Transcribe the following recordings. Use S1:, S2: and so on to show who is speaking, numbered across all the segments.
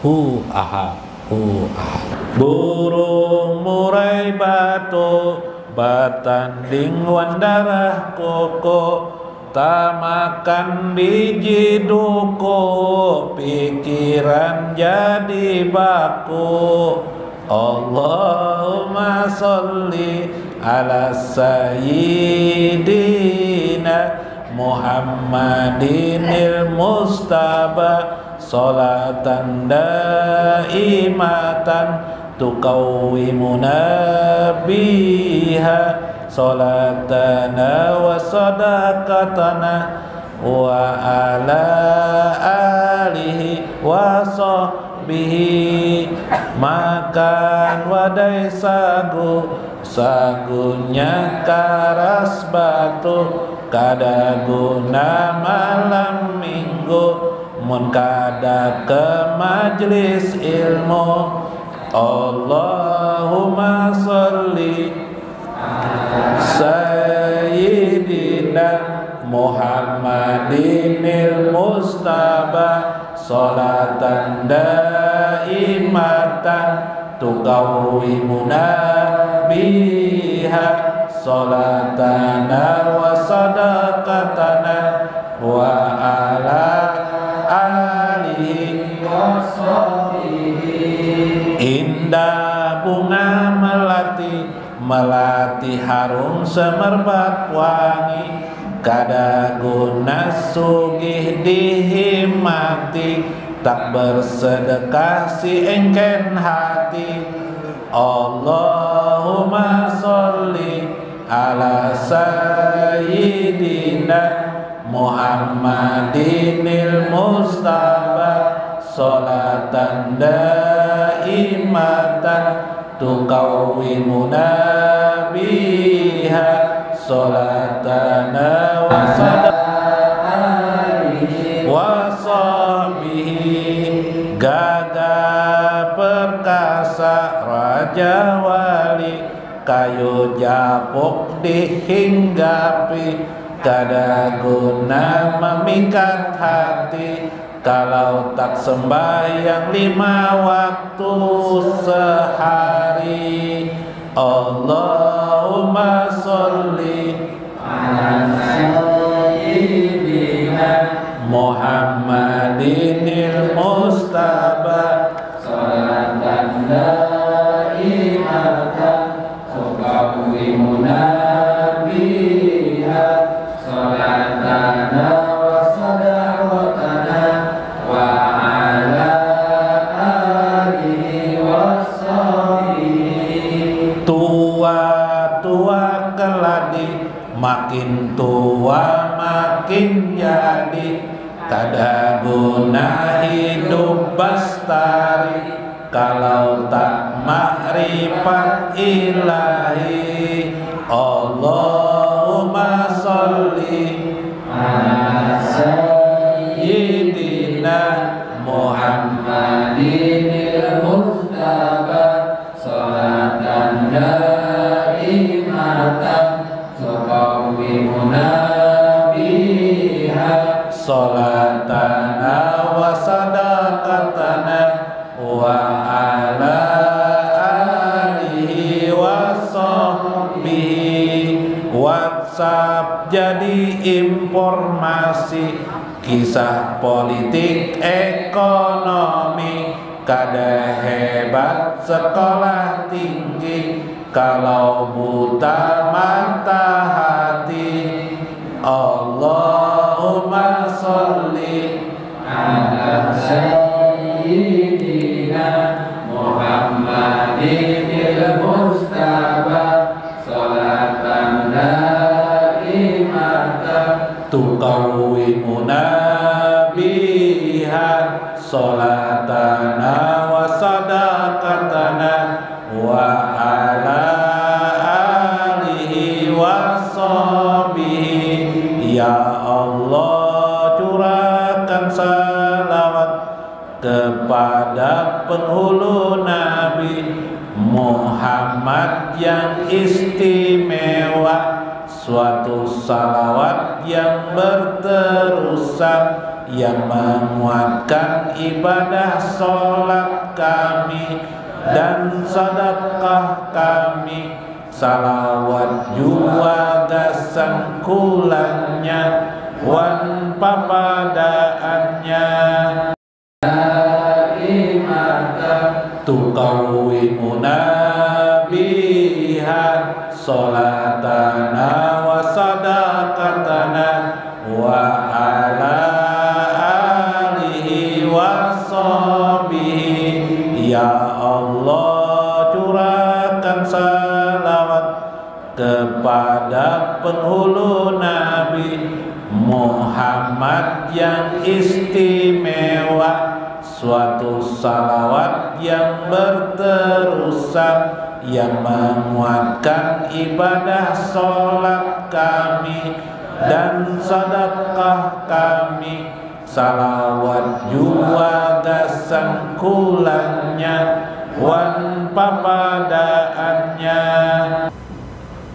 S1: hu ahad, hu ahad. Burung murai batu bertanding wandarah koko, tak makan biji duku, pikiran jadi baku. Allahumma sholli ala sayyidina Muhammadinil Mustafa, sholatan daimatan tuqawwimuna biha sholatana wa sadaqatana wa ala alihi wa sahbihi. Makan wadai sagunya karas batu, kada guna malam minggu, mun kada ke majlis ilmu. Allahumma sholli sayyidina Muhammadinil Mustafa, sholatan daimatan tuqawwimuna biha sholatana wa sadaqatana wa ala alihi wa sahbihi. Indah bunga melati harum semerbak wangi, kada guna sugih dihimati, tak bersedekah si engken hati. Allahumma sholli ala sayyidina Muhammadinil Mustafa, sholatan daimatan tuqawwimuna biha sholatana wa sadaqatana wa sahbihi. Gagah perkasa raja wali, kayu japuk dihinggapi, kada guna memikat hati, kalau tak sembahyang 5 waktu sehari. Allahumma sholli ala sayyidina Muhammadinil Mustafa, sholatan daimatan tuqawwimuna biha sholatana wa sadaqatana wa ala alihi wa sahbihi. Tua-tua keladi, makin tua makin jadi, kada guna hidup bestari, kalau tak makrifat ilahi. Allahumma sholli ala sayyidina Muhammadinil Mustafa, sholatan daimatan tuqawwimuna biha sholatana wa sadaqatana wa ala alihi wa sahbihi. WhatsApp jadi informasi, kisah politik ekonomi, kada hebat sekolah tinggi, kalau buta mata hati. Allahumma sholli ala sayyidina Muhammadinil Mustafa, sholatan daimatan tuqawwimuna biha sholatana wa sadaqatana wa ala alihi wa sahbihi. Ya Allah, curahkan salawat kepada penghulu Nabi Muhammad yang istimewa, suatu salawat yang berterusan, yang menguatkan ibadah sholat kami dan sedekah kami, salawat juga sangkulannya wan papadaannya, tukawimuna biha sholatana wa sadaqatana wa ala alihi wa sahbihi. Ya Allah, curahkan salawat kepada penghulu Nabi Muhammad yang istimewa, suatu salawat yang berterusan yang menguatkan ibadah sholat kami dan sedekah kami, salawat juga sangkulannya wan papadaannya.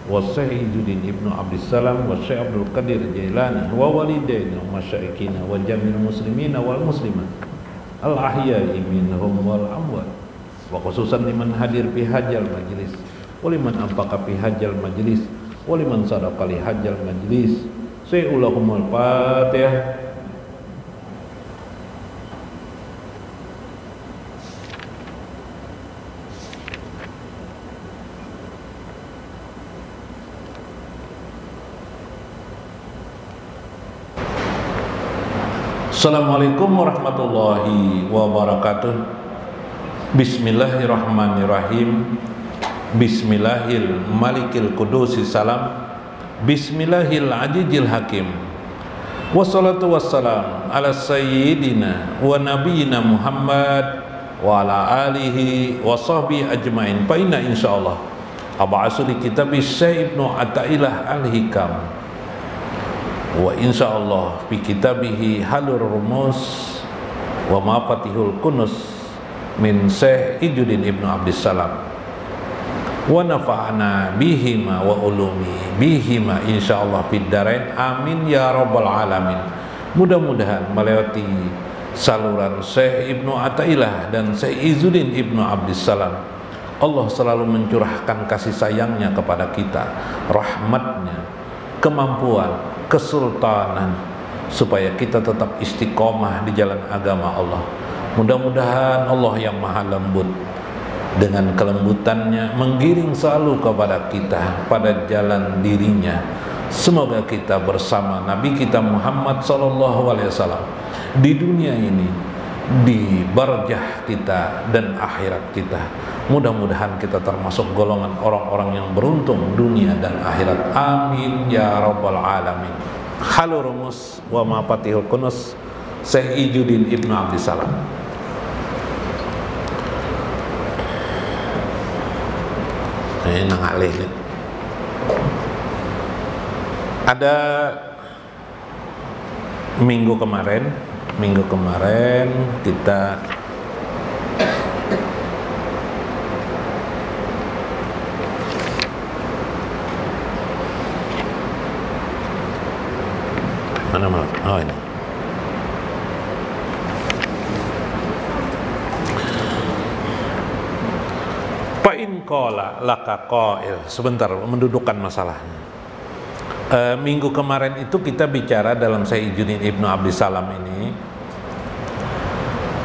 S1: Wa Sayyiduddin Ibnu Abdissalam wa Syekh Abdul Qadir Jailani wa walidaina wa masyayikhina wa jami'il muslimina wal muslimat al ahya'i minhum wal amwat, wa khususan liman hadir fi hajjal majlis wa liman anfaqa fi hajjal majlis wa liman sadaqa li hajjal majlis. Sayyidul Fatihah. Assalamualaikum warahmatullahi wabarakatuh. Bismillahirrahmanirrahim. Bismillahil malikil kudusi salam. Bismillahil ajijil hakim. Wassalatu wassalam ala sayyidina wa nabiyina Muhammad wa ala alihi wa sahbihi ajmain. Fa inna insyaallah ab'asu li kitabi Syekh Ibnu Athaillah al-Hikam wa insyaallah fi kitabihi halur rumus wa mafatihul kunus min Syekh Izzuddin Ibnu Abdissalam wa nafa'ana bihima wa ulumi bihima insyaallah fid darain amin ya rabbal alamin. Mudah-mudahan melewati saluran Syekh Ibnu Athaillah dan Syekh Izzuddin Ibnu Abdissalam, Allah selalu mencurahkan kasih sayangnya kepada kita, rahmatnya, kemampuan, kesultanan, supaya kita tetap istiqomah di jalan agama Allah. Mudah-mudahan Allah yang maha lembut dengan kelembutannya menggiring selalu kepada kita pada jalan dirinya. Semoga kita bersama Nabi kita Muhammad SAW di dunia ini, di barzah kita dan akhirat kita. Mudah-mudahan kita termasuk golongan orang-orang yang beruntung dunia dan akhirat. Amin ya rabbal alamin. Halur rumus wa mafatihul kunus Syekh Izzuddin Ibnu Abdissalam. Ini ngalih nih. Ada minggu kemarin kita mana malah? Oh ini. Fa'in qala laka qail. Sebentar, mendudukkan masalahnya. Minggu kemarin itu kita bicara dalam Syekh Izzuddin Ibnu Abdissalam ini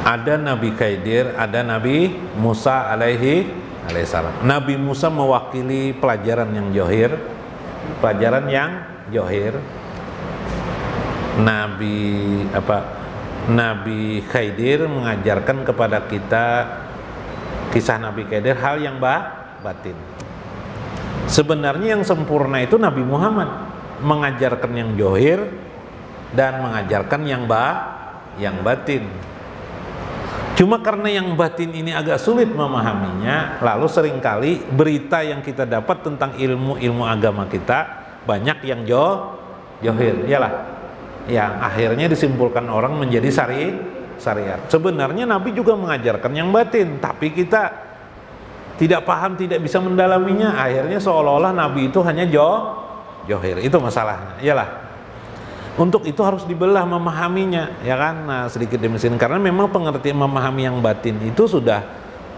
S1: ada Nabi Khidir, ada Nabi Musa alaihissalam. Nabi Musa mewakili pelajaran yang johir, Nabi Khidir mengajarkan kepada kita kisah Nabi Khidir, hal yang batin. Sebenarnya yang sempurna itu Nabi Muhammad, mengajarkan yang johir dan mengajarkan yang batin. Cuma karena yang batin ini agak sulit memahaminya, lalu seringkali berita yang kita dapat tentang ilmu agama kita banyak yang johir, iyalah, yang akhirnya disimpulkan orang menjadi syariat. Sebenarnya Nabi juga mengajarkan yang batin, tapi kita tidak paham, tidak bisa mendalaminya. Akhirnya seolah-olah Nabi itu hanya johir. Itu masalahnya, iyalah. Untuk itu harus dibelah memahaminya, ya kan? Nah, sedikit demi sedikit, karena memang pengertian memahami yang batin itu sudah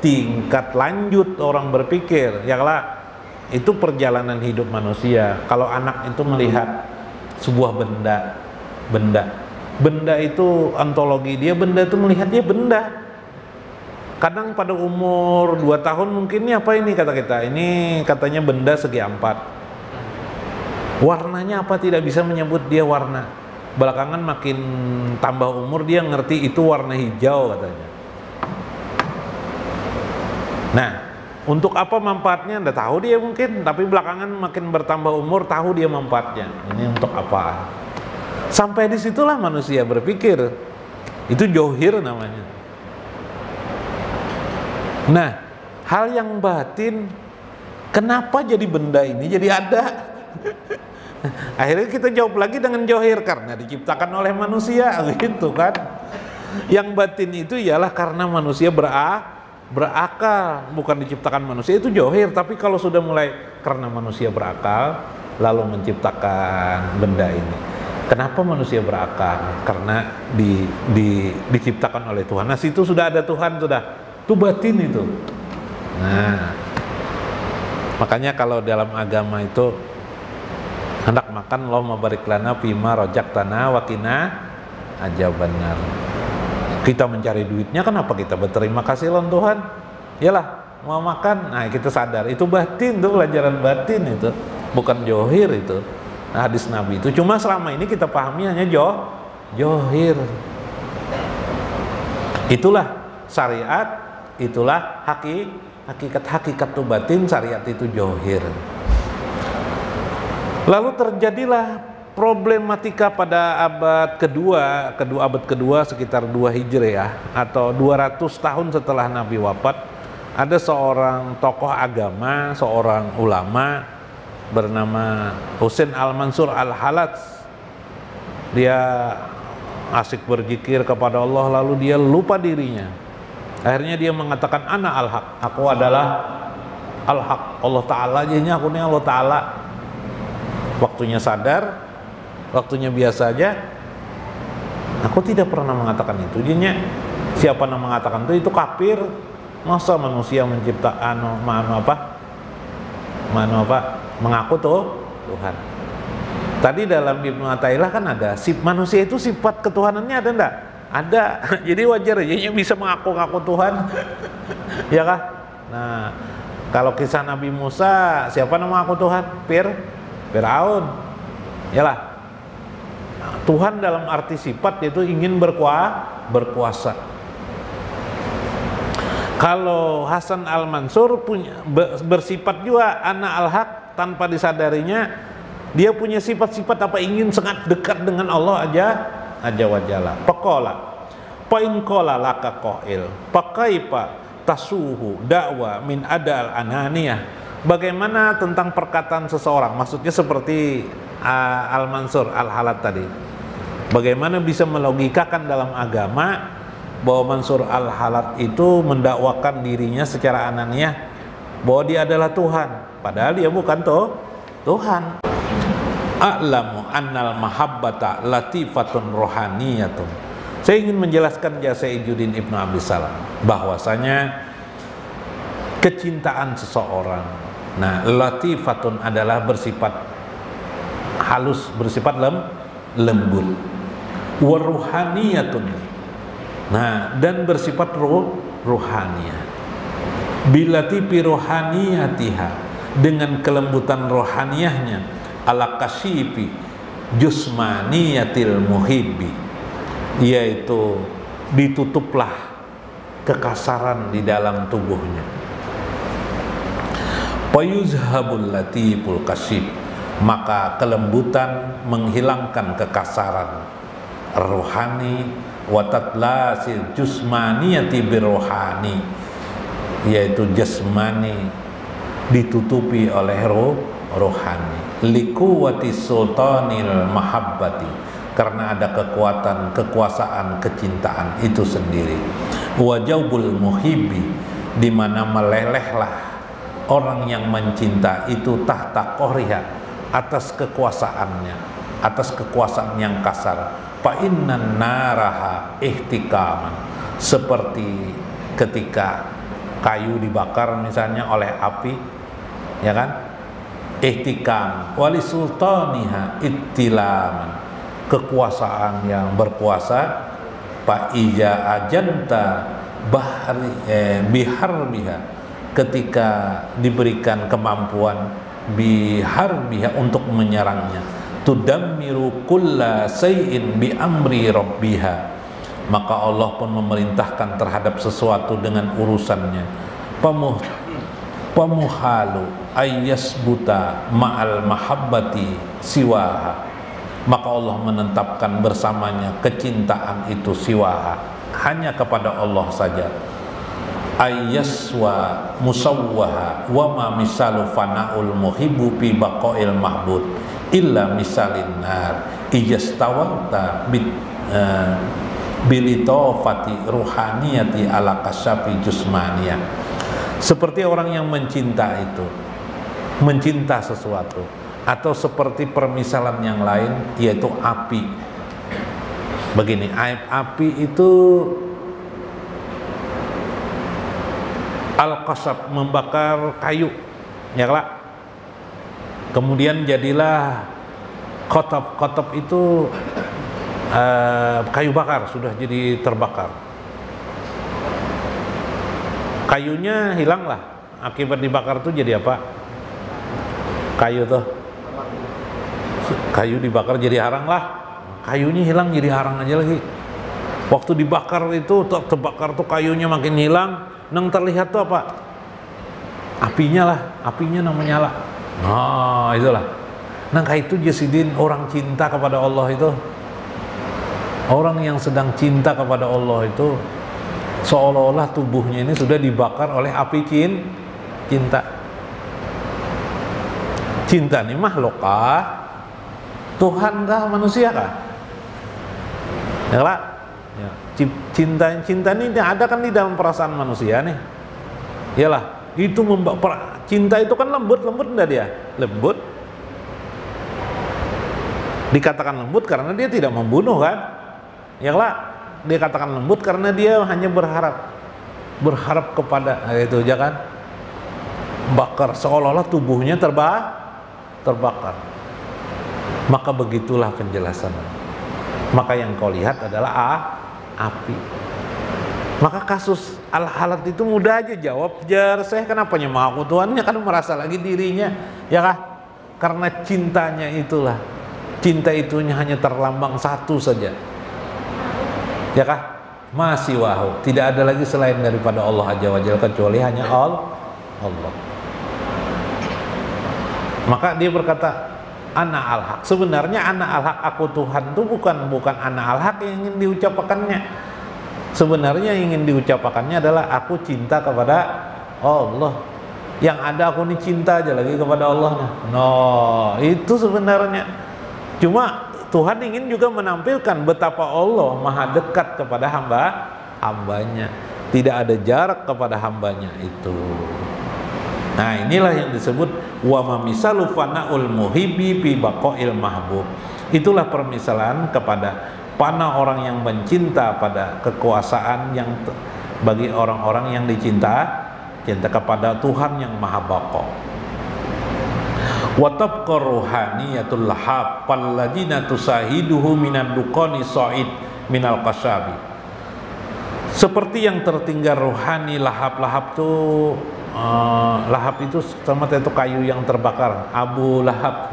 S1: tingkat lanjut orang berpikir, ya lah. Itu perjalanan hidup manusia. Kalau anak itu melihat sebuah benda itu ontologi dia, benda itu melihatnya benda. Kadang pada umur 2 tahun mungkin ini apa ini kata kita, ini katanya benda segi 4. Warnanya apa tidak bisa menyebut dia warna. Belakangan makin tambah umur dia ngerti itu warna hijau katanya. Nah, untuk apa manfaatnya nggak tahu dia mungkin, tapi belakangan makin bertambah umur tahu dia manfaatnya. Ini untuk apa? Sampai disitulah manusia berpikir. Itu johir namanya. Nah, hal yang batin, kenapa jadi benda ini jadi ada? Akhirnya kita jawab lagi dengan johir, karena diciptakan oleh manusia, gitu kan. Yang batin itu ialah karena manusia berakal, bukan diciptakan manusia, itu johir. Tapi kalau sudah mulai karena manusia berakal lalu menciptakan benda ini. Kenapa manusia berakal? Karena diciptakan oleh Tuhan. Nah, situ sudah ada Tuhan, sudah. Itu batin itu. Nah, makanya kalau dalam agama itu hendak makan Allahumma barik lana fima rojaktana wa qina adzabannar. Kita mencari duitnya, kenapa kita berterima kasih lawan Tuhan? Yalah, mau makan, nah kita sadar itu batin, tuh pelajaran batin itu, bukan johir itu. Nah, hadis Nabi itu cuma selama ini kita pahami hanya johir. Itulah syariat, itulah hakikat itu batin, syariat itu johir. Lalu terjadilah problematika pada abad kedua sekitar 2 Hijriah atau 200 tahun setelah Nabi wafat. Ada seorang tokoh agama, seorang ulama bernama Husain Al-Mansur Al-Halats. Dia asik berzikir kepada Allah, lalu dia lupa dirinya. Akhirnya dia mengatakan ana al-haq, aku adalah al-haq, Allah Ta'ala, jadinya aku ini Allah Ta'ala. Waktunya sadar, waktunya biasa aja, aku tidak pernah mengatakan itu. Jadinya siapa yang mengatakan itu kafir. Masa manusia menciptakan mengaku tuh Tuhan. Tadi dalam Ibnu Athaillah kan ada manusia itu sifat ketuhanannya ada enggak? Ada. Jadi wajar aja bisa mengaku-ngaku Tuhan. Ya kah? Nah, kalau kisah Nabi Musa, siapa yang mengaku Tuhan? Firaun. Yalah. Tuhan dalam arti sifat yaitu ingin berkuasa. Kalau Hasan Al-Mansur bersifat juga ana al-haq, tanpa disadarinya dia punya sifat-sifat apa, ingin sangat dekat dengan Allah aja wajalla. Faqala fa in qala laka qail faqaifa tasuhu da'wa min adal ananiyah. Bagaimana tentang perkataan seseorang, maksudnya seperti Al-Mansur Al-Halat tadi, bagaimana bisa melogikakan dalam agama bahwa Mansur Al-Halat itu mendakwakan dirinya secara ananiyah bahwa dia adalah Tuhan, padahal dia bukan Tuhan. A'lamu annal mahabbata latifatun rohaniyatun. Saya ingin menjelaskan jasa Izzuddin Ibnu Abdissalam bahwasanya kecintaan seseorang, nah latifatun adalah bersifat halus, bersifat lembut. Waruhaniyatun, nah dan bersifat ruhaniyah. Bilatifi rohaniyatiha, dengan kelembutan rohaniyahnya, ala kasyifi jusmaniyatil muhibbi, yaitu ditutuplah kekasaran di dalam tubuhnya. Fayuzhabul latiful kasyif, maka kelembutan menghilangkan kekasaran rohani. Watatlasil jusmaniyati birohani, yaitu jasmani ditutupi oleh rohani. Likuwati sultanil mahabbati, karena ada kekuasaan kecintaan itu sendiri. Wajabul muhibbi, di mana melelehlah orang yang mencinta itu tahta qahriha, atas kekuasaannya. atas kekuasaan yang kasar. Fa innan naraha ihtikaman, seperti ketika kayu dibakar misalnya oleh api, ya kan? Ihtikam wali sultaniha ittilaman, kekuasaan yang berkuasa. Fa ija ajanta biharbiha, ketika diberikan kemampuan biharbiha untuk menyerangnya. Tudammiru kulla say'in bi amri rabbiha, maka Allah pun memerintahkan terhadap sesuatu dengan urusannya. Pamuhalu ayyasbuta ma'al mahabbati siwaha, maka Allah menetapkan bersamanya kecintaan itu siwaha, hanya kepada Allah saja. Ayyaswa musawwaha wa ma misalu fana'ul muhibbu fi baqa'il mahbud illa misalin nar ijastawanta bilitofati ruhaniyati ala kasyafi jusmaniyah. Seperti orang yang mencinta itu, mencinta sesuatu, atau seperti permisalan yang lain, yaitu api. Begini, api itu al-qasab, membakar kayu, ya kelak. Kemudian jadilah kotab itu kayu bakar, sudah jadi terbakar. Kayunya hilanglah, akibat dibakar tuh jadi apa? Kayu tuh, kayu dibakar jadi arang lah. Kayunya hilang jadi arang aja lagi. Waktu dibakar itu terbakar tuh kayunya makin hilang. Yang terlihat tuh apa? Apinya lah, apinya namanya nyala. Nah itulah. Nah kayak itu jasidin orang cinta kepada Allah itu. Orang yang sedang cinta kepada Allah itu seolah-olah tubuhnya ini sudah dibakar oleh api cinta. Cinta ini makhluk kah? Tuhan kah? Manusia kah? Ya lah. Ya. Cinta ini ada kan di dalam perasaan manusia nih. Iyalah, itu cinta itu kan lembut enggak dia? Lembut. Dikatakan lembut karena dia tidak membunuh kan? Iyalah, dia katakan lembut karena dia hanya berharap kepada itu aja kan. Bakar seolah-olah tubuhnya terbakar. Maka begitulah penjelasan. Maka yang kau lihat adalah api. Maka kasus al-halat itu mudah aja jawab, jar saya kenapa nyembah Tuhannya, kan merasa lagi dirinya, ya kah? Karena cintanya itulah. Cinta itunya hanya terlambang satu saja. Ya kah? Masih wahu, tidak ada lagi selain daripada Allah Azza wa Jalla, kecuali hanya Allah. Maka dia berkata, ana al-haq. Sebenarnya ana al-haq, aku Tuhan itu bukan ana al-haq yang ingin diucapkannya. Sebenarnya yang ingin diucapkannya adalah aku cinta kepada Allah. Yang ada aku ini cinta aja lagi kepada Allah. No, itu sebenarnya. Cuma Tuhan ingin juga menampilkan betapa Allah maha dekat kepada hambanya. Tidak ada jarak kepada hambanya itu. Nah inilah yang disebut wa mamisalu fana'ul muhibbi fi baqa'il mahbub. Itulah permisalan kepada pana orang yang mencinta pada kekuasaan yang bagi orang-orang yang cinta kepada Tuhan yang maha baqa. Wa tabqa ruhaniyatul lahab falladina tusahiduhu minad duqani sa'id minal qasabi. Seperti yang tertinggal ruhani lahab tuh lahab itu sama itu kayu yang terbakar, abu lahab,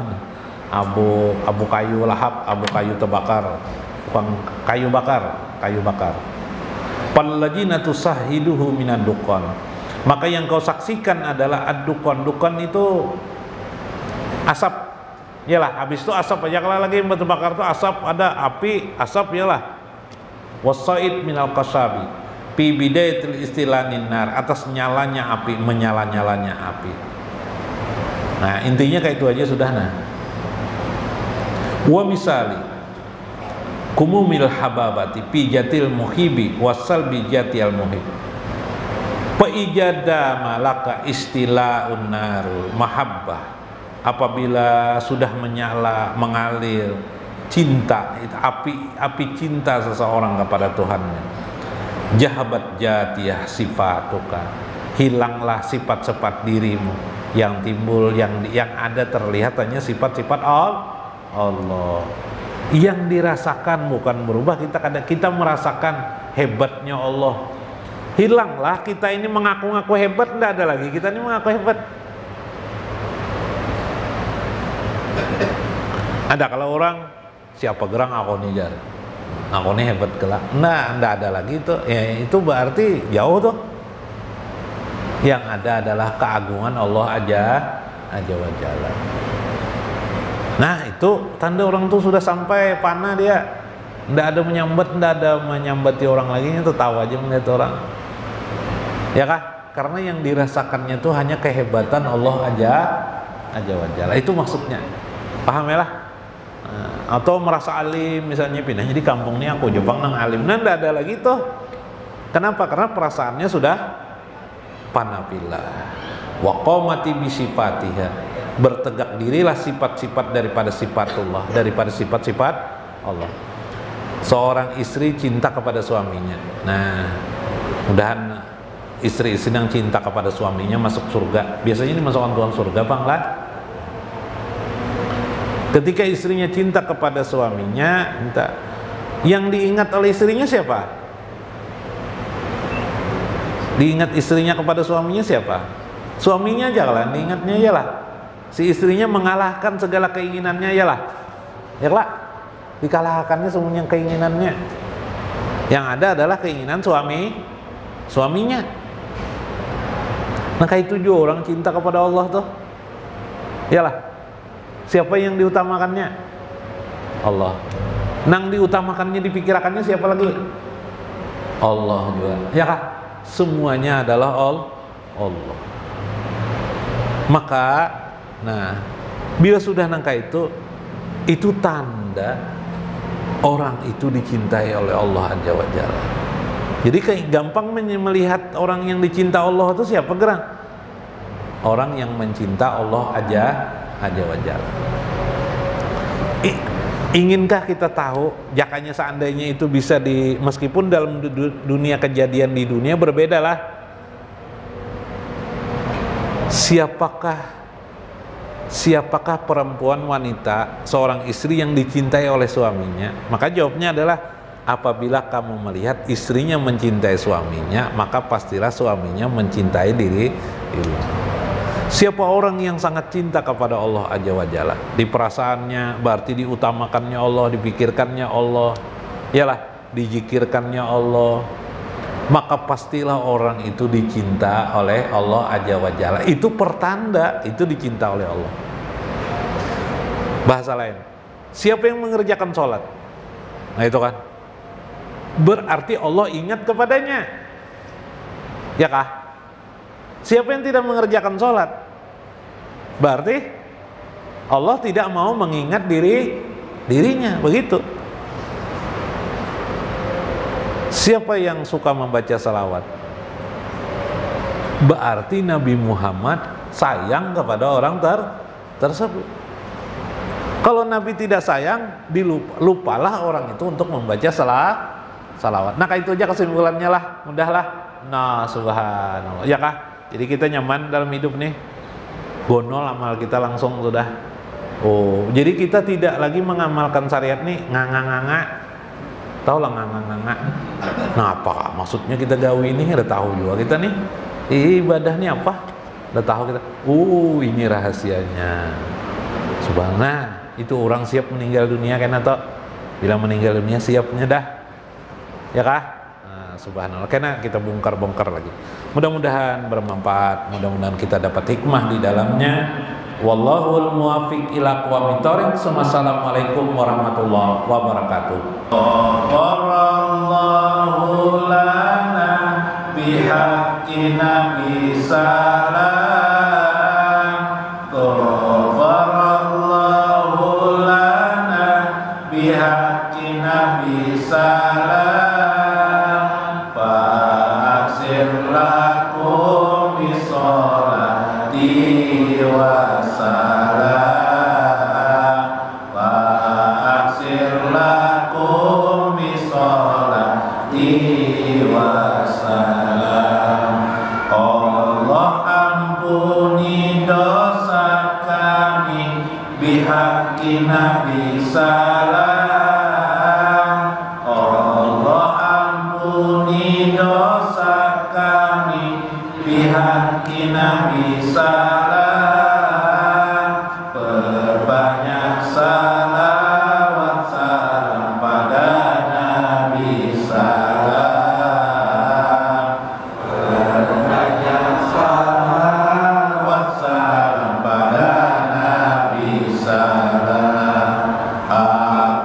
S1: abu kayu lahab, abu kayu terbakar, bukan kayu bakar. Palladzina tusahiduhu minad duqan, maka yang kau saksikan adalah ad-duqan. Duqan itu asap, yalah. Habis itu asap aja, kalau lagi yang terbakar itu asap, ada api, asap, yalah. Wasaid minal qasabi fi bidayatil istilanin nar, atas nyalanya api, menyala-nyalanya api. Nah intinya kayak itu aja sudah. Nah wa misali kumumil hababati fi jatil muhibi wasal bi jatil muhib fa ijada malaka istilaun narul mahabbah, apabila sudah menyala mengalir cinta, api cinta seseorang kepada Tuhannya. Jahabat jatiyah sifatuka, hilanglah sifat-sifat dirimu yang timbul, yang ada terlihat hanya sifat-sifat Allah. Yang dirasakan bukan berubah, kita merasakan hebatnya Allah. Hilanglah kita ini mengaku-ngaku hebat, tidak ada lagi kita ini mengaku hebat. Ada kalau orang siapa gerang aku nih jar, aku nih hebat kelak. Nah, tidak ada lagi itu. Ya, itu berarti jauh tuh. Yang ada adalah keagungan Allah aja wa jalla. Nah, itu tanda orang tuh sudah sampai panah dia. Tidak ada menyambati orang lagi, itu tahu aja melihat orang. Ya kah? Karena yang dirasakannya itu hanya kehebatan Allah aja wa jalla. Itu maksudnya. Paham ya lah? Atau merasa alim, misalnya pindahnya di kampung ini aku Jepang nang alim. Nah, tidak ada lagi tuh. Kenapa? Karena perasaannya sudah panapilah. Wa qamati bi sifatiha, bertegak dirilah sifat-sifat daripada sifatullah, daripada sifat-sifat Allah. Seorang istri cinta kepada suaminya. Nah, mudahan istri-istri yang cinta kepada suaminya masuk surga. Biasanya ini masukkan Tuhan surga, Bang lah. Ketika istrinya cinta kepada suaminya, yang diingat oleh istrinya siapa? Diingat istrinya kepada suaminya siapa? Suaminya aja lah, diingatnya ya lah. Si istrinya mengalahkan segala keinginannya ya lah. Ya lah, dikalahkannya semuanya keinginannya. Yang ada adalah keinginan suaminya. Maka itu juga orang cinta kepada Allah tuh. Ya lah. Siapa yang diutamakannya? Allah. Nang diutamakannya, dipikirkannya siapa lagi? Allah juga. Ya kah? Semuanya adalah Allah. Maka, nah, bila sudah nangka itu tanda orang itu dicintai oleh Allah Azza wa Jalla. Jadi kayak gampang melihat orang yang dicinta Allah itu siapa gerang? Orang yang mencinta Allah Azza wa Jalla. Inginkah kita tahu, jakanya seandainya itu bisa meskipun dalam dunia kejadian di dunia berbeda lah. Siapakah perempuan wanita, seorang istri yang dicintai oleh suaminya? Maka jawabnya adalah apabila kamu melihat istrinya mencintai suaminya, maka pastilah suaminya mencintai dirinya. Siapa orang yang sangat cinta kepada Allah Azza wa Jalla, di perasaannya berarti diutamakannya Allah, dipikirkannya Allah, yalah, dizikirkannya Allah, maka pastilah orang itu dicinta oleh Allah Azza wa Jalla. Itu pertanda itu dicinta oleh Allah. Bahasa lain, siapa yang mengerjakan sholat, nah itu kan berarti Allah ingat kepadanya, ya kah? Siapa yang tidak mengerjakan sholat, berarti Allah tidak mau mengingat dirinya, begitu. Siapa yang suka membaca salawat, berarti Nabi Muhammad sayang kepada orang tersebut. Kalau Nabi tidak sayang, lupalah orang itu untuk membaca salawat. Nah, itu aja kesimpulannya lah, mudahlah. Nah, subhanallah, ya kah? Jadi kita nyaman dalam hidup nih, gonol amal kita langsung sudah. Oh, jadi kita tidak lagi mengamalkan syariat nih nganga-nganga. Tahu lah nganga-nganga. Nah, apa maksudnya kita gawe ini? Udah tahu juga kita nih. Ibadah nih apa? Udah tahu kita. Ini rahasianya. Subhanallah, itu orang siap meninggal dunia kan atau bila meninggal dunia siapnya dah. Ya kah? Nah, subhanallah. Karena kita bongkar-bongkar lagi. Mudah-mudahan bermanfaat, mudah-mudahan kita dapat hikmah di dalamnya. Wallahul muwaffiq ila aqwamit thoriq. Assalamualaikum warahmatullahi wabarakatuh. Ghafarallahu lana bihaqqi nabi salam. Ghafarallahu lana bihaqqi nabi salam. Wa salam wa aksir Nabi salam. Allah ampuni dosa kami bihaqi Nabi salam. Perbanyak salawat salam pada Nabi salam. Perbanyak salawat salam pada Nabi salam.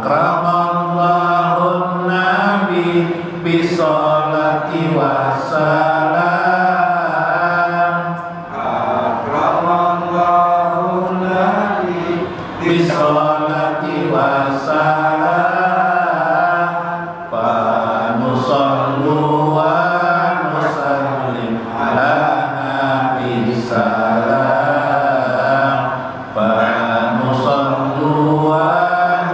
S1: Akramallahu Nabi bisolati wassalam. Akramallahu Nabi bisolati wassalam. Panusallu wa nusallim ala Nabi salam. Panusallu wa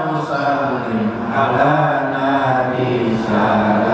S1: nusallim ala Nabi salam.